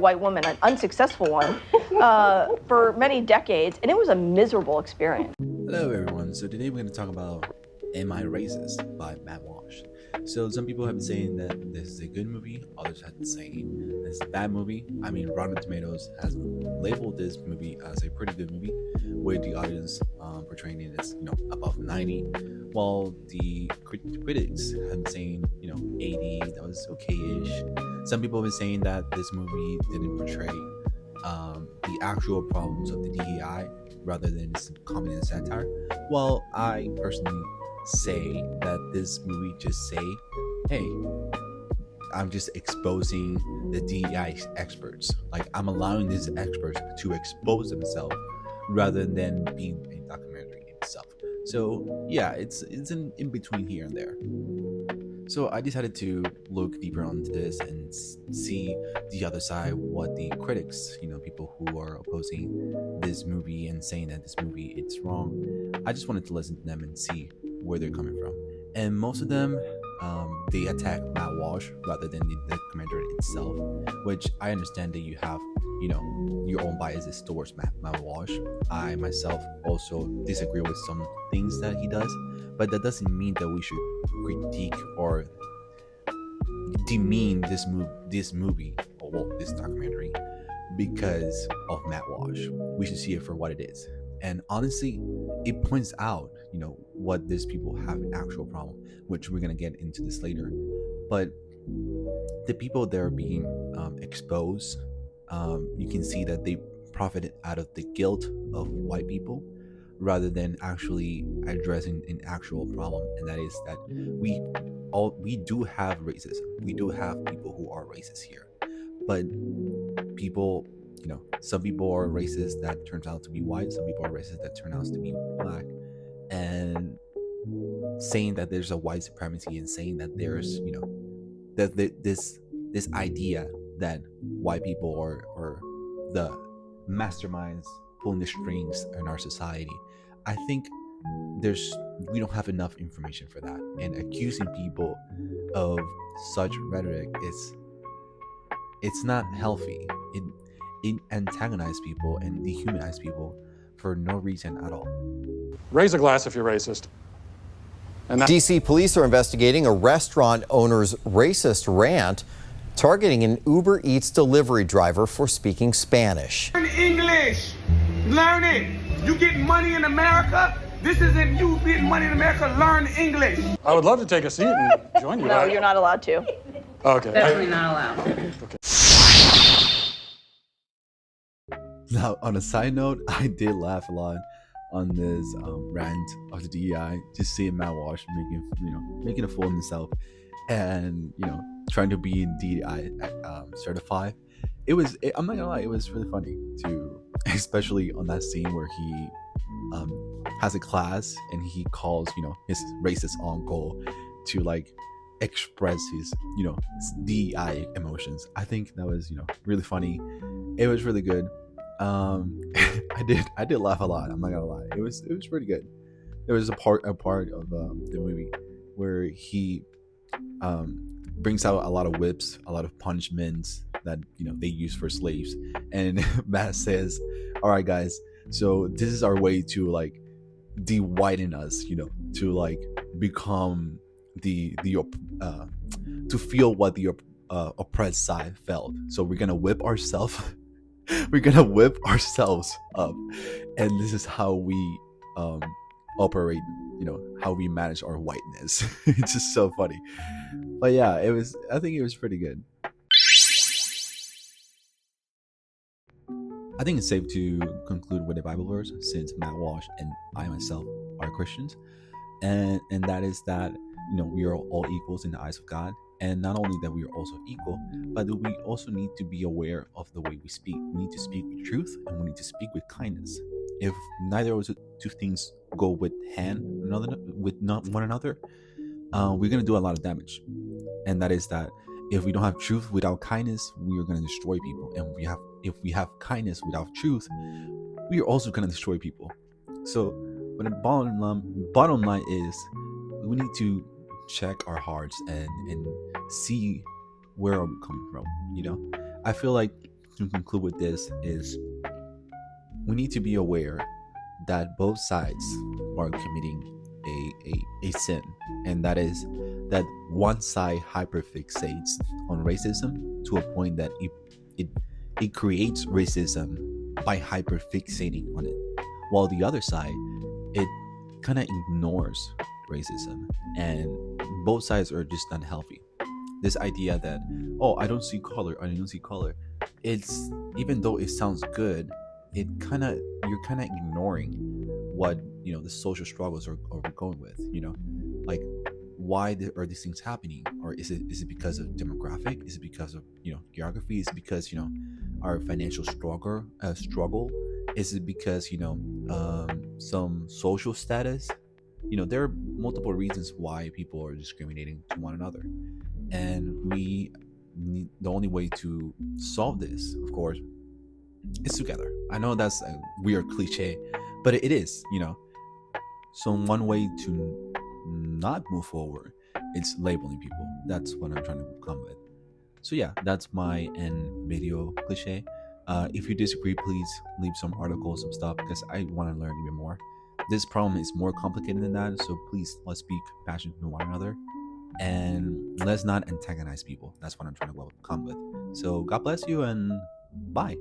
white woman, an unsuccessful one, for many decades, and it was a miserable experience. Hello everyone, so today we're going to talk about Am I Racist by Matt Walsh. So some people have been saying that this is a good movie, others have been saying this is a bad movie. I mean, Rotten Tomatoes has labeled this movie as a pretty good movie, with the audience portraying it as, above 90, while the critics have been saying, 80, that was okay-ish. Some people have been saying that this movie didn't portray the actual problems of the DEI rather than some comedy and satire. Well, I personally say that this movie just say, hey, I'm just exposing the DEI experts. Like, I'm allowing these experts to expose themselves rather than being a documentary itself. So yeah, it's in between here and there. So I decided to look deeper onto this and see the other side, what the critics, people who are opposing this movie and saying that this movie it's wrong. I just wanted to listen to them and see where they're coming from. And most of them, they attack Matt Walsh rather than the documentary itself, which I understand that you have, your own biases towards Matt Walsh. I myself also disagree with some things that he does, but that doesn't mean that we should critique or demean this movie or this documentary because of Matt Walsh. We should see it for what it is. And honestly, it points out, what these people have an actual problem, which we're gonna get into this later. But the people that are being exposed, you can see that they profited out of the guilt of white people rather than actually addressing an actual problem, and that is that we do have racism. We do have people who are racist here, but people, some people are racist that turns out to be white, some people are racist that turn out to be black, and saying that there's a white supremacy and saying that there's, that this idea that white people are the masterminds pulling the strings in our society. I think we don't have enough information for that, and accusing people of such rhetoric it's not healthy. It antagonizes people and dehumanizes people for no reason at all. Raise a glass if you're racist. DC police are investigating a restaurant owner's racist rant targeting an Uber Eats delivery driver for speaking Spanish. Learn English. Learn it. You get money in America. This isn't you getting money in America. Learn English. I would love to take a seat and join you. No, you're not allowed to. Okay. Definitely not allowed. Okay. Now, on a side note, I did laugh a lot on this rant of the DEI, just seeing Matt Walsh making a fool of himself, and trying to be in DEI certified. I'm not gonna lie, it was really funny to, especially on that scene where he has a class and he calls his racist uncle to express his DEI emotions. I think that was really funny. It was really good. I did laugh a lot. I'm not gonna lie. It was pretty good. There was a part of the movie where he brings out a lot of whips, a lot of punishments that they use for slaves, and Matt says, "All right, guys, so this is our way to de-whiten us, to become the to feel what the oppressed side felt. So we're gonna whip ourselves." We're gonna whip ourselves up, and this is how we operate, how we manage our whiteness. It's just so funny. But yeah, I think it was pretty good. I think it's safe to conclude with a Bible verse, since Matt Walsh and I myself are Christians, and that is that we are all equals in the eyes of God. And not only that we are also equal, but we also need to be aware of the way we speak. We need to speak with truth, and we need to speak with kindness. If neither of those two things go with one another, we're going to do a lot of damage. And that is that if we don't have truth without kindness, we are going to destroy people. And if we have kindness without truth, we are also going to destroy people. So, but the bottom line is, we need to check our hearts and see where are we coming from. I feel like to conclude with this is we need to be aware that both sides are committing a sin, and that is that one side hyperfixates on racism to a point that it creates racism by hyperfixating on it, while the other side, it kind of ignores racism, and both sides are just unhealthy. This idea that, oh, I don't see color, it's, even though it sounds good, you're kind of ignoring what, you know, the social struggles are going with, you know, like, why are these things happening? Or is it because of demographic? Is it because of, you know, geography? Is it because, you know, our financial struggle? Is it because, you know, some social status? You know, there are multiple reasons why people are discriminating to one another, and the only way to solve this, of course, is together. I know that's a weird cliche, but it is, you know. So one way to not move forward, it's labeling people. That's what I'm trying to come with. So yeah, that's my end video cliche. If you disagree, please leave some articles, some stuff, because I want to learn even more. This problem is more complicated than that, so please, let's be compassionate to one another, and let's not antagonize people. That's what I'm trying to come with. So God bless you, and bye.